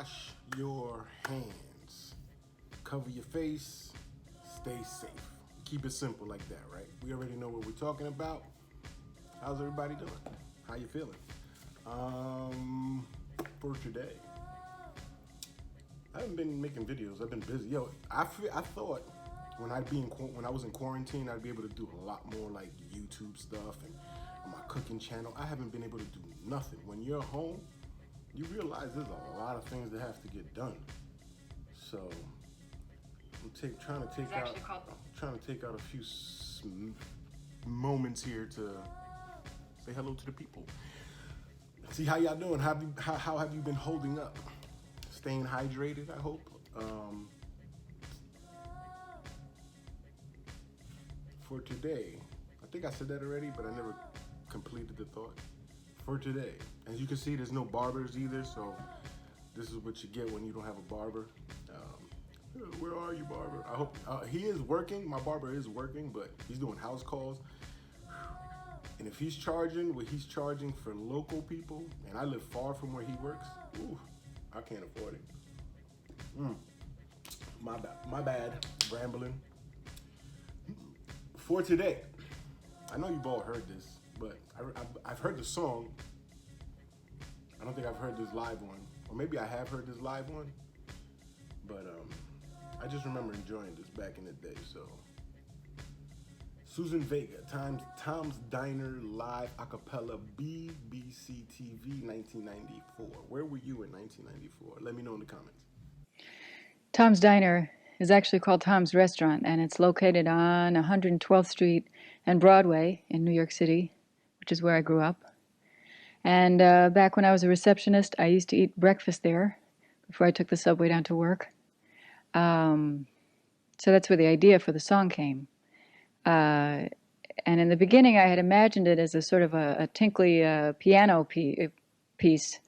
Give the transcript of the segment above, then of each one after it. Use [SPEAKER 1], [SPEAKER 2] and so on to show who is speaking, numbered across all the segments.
[SPEAKER 1] wash your hands, cover your face, stay safe. Keep it simple like that, right? We already know what we're talking about. How's everybody doing? How you feeling? For today, I haven't been making videos. I've been busy. Yo, I thought when when I was in quarantine, I'd be able to do a lot more like YouTube stuff and my cooking channel. I haven't been able to do nothing. When you're home, you realize there's a lot of things that have to get done. So I'm trying to take out a few moments here to say hello to the people. See how y'all doing. How have you been holding up? Staying hydrated, I hope. For today, I think I said that already, but I never completed the thought. For today, as you can see, there's no barbers either, so this is what you get when you don't have a barber. Where are you, barber? I hope he is working. My barber is working, but he's doing house calls. And if he's charging what he's charging for local people, and I live far from where he works, ooh, I can't afford it. My bad, rambling. For today, I know you've all heard this, but I've heard the song. I don't think I've heard this live one, or maybe I have heard this live one, but I just remember enjoying this back in the day. So, Susan Vega, Tom's Diner live a cappella, BBC TV, 1994. Where were you in 1994? Let me know in the comments.
[SPEAKER 2] Tom's Diner is actually called Tom's Restaurant, and it's located on 112th Street and Broadway in New York City, which is where I grew up. And back when I was a receptionist, I used to eat breakfast there before I took the subway down to work. So that's where the idea for the song came. And in the beginning, I had imagined it as a sort of a tinkly piano piece.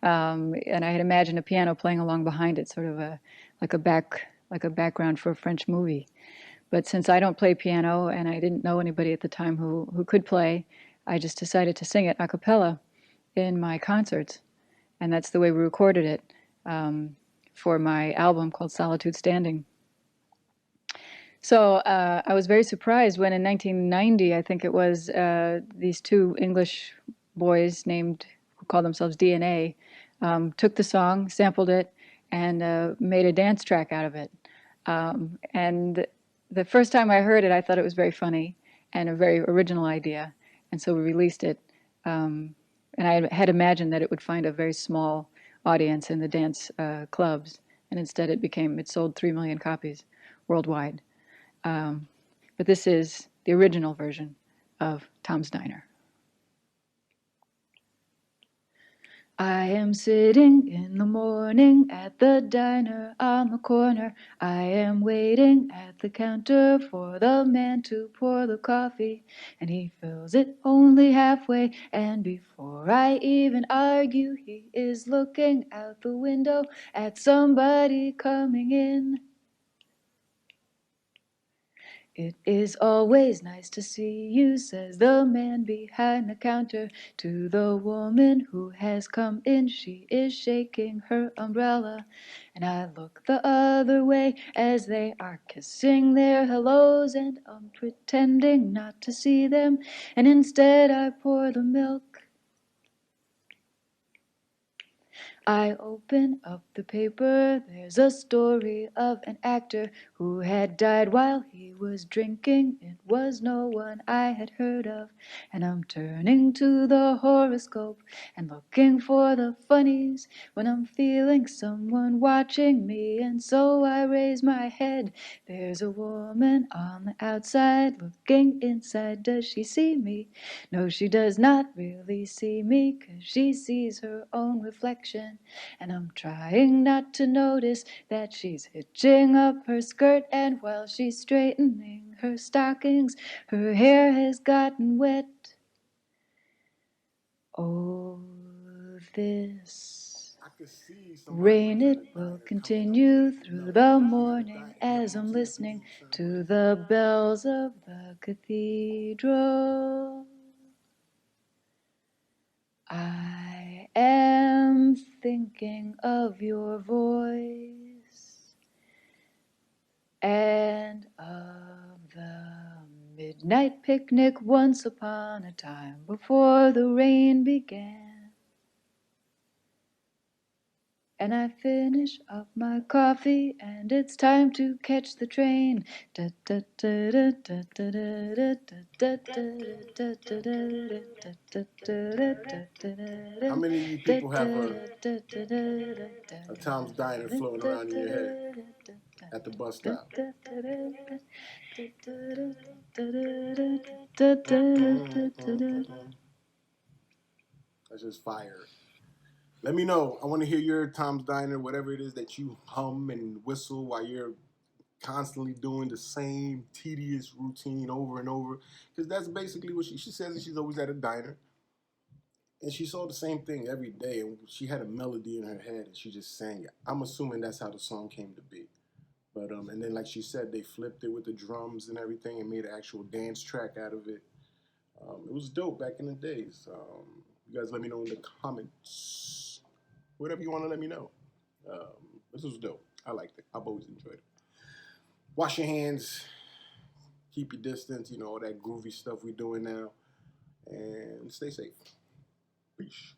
[SPEAKER 2] And I had imagined a piano playing along behind it, sort of like a background for a French movie. But since I don't play piano and I didn't know anybody at the time who could play, I just decided to sing it a cappella in my concerts. And that's the way we recorded it for my album called Solitude Standing. So I was very surprised when in 1990, I think it was, these two English boys who called themselves DNA, took the song, sampled it, and made a dance track out of it. And the first time I heard it, I thought it was very funny and a very original idea. And so we released it. And I had imagined that it would find a very small audience in the dance clubs. And instead it sold 3 million copies worldwide. But this is the original version of Tom's Diner. I am sitting in the morning at the diner on the corner. I am waiting at the counter for the man to pour the coffee, and he fills it only halfway, and before I even argue, he is looking out the window at somebody coming in. It is always nice to see you, says the man behind the counter to the woman who has come in. She is shaking her umbrella, and I look the other way as they are kissing their hellos, and I'm pretending not to see them, and instead I pour the milk. I open up the paper, there's a story of an actor who had died while he was drinking. It was no one I had heard of, and I'm turning to the horoscope and looking for the funnies when I'm feeling someone watching me, and so I raise my head. There's a woman on the outside looking inside. Does she see me? No, she does not really see me, 'cause she sees her own reflection. And I'm trying not to notice that she's hitching up her skirt, and while she's straightening her stockings, her hair has gotten wet. Oh, this rain, it will continue through the morning as I'm listening to the bells of the cathedral. I am thinking of your voice and of the midnight picnic once upon a time before the rain began. And I finish up my coffee, and it's time to catch the train.
[SPEAKER 1] How many of you people have a Tom's Diner floating around in your head at the bus stop? That's just fire. Let me know. I want to hear your Tom's Diner, whatever it is that you hum and whistle while you're constantly doing the same tedious routine over and over. Because that's basically what she says that she's always at a diner. And she saw the same thing every day. And she had a melody in her head and she just sang it. I'm assuming that's how the song came to be. But and then like she said, they flipped it with the drums and everything and made an actual dance track out of it. It was dope back in the days. You guys let me know in the comments. Whatever you want to let me know. This was dope. I liked it. I've always enjoyed it. Wash your hands. Keep your distance. You know, all that groovy stuff we're doing now. And stay safe. Peace.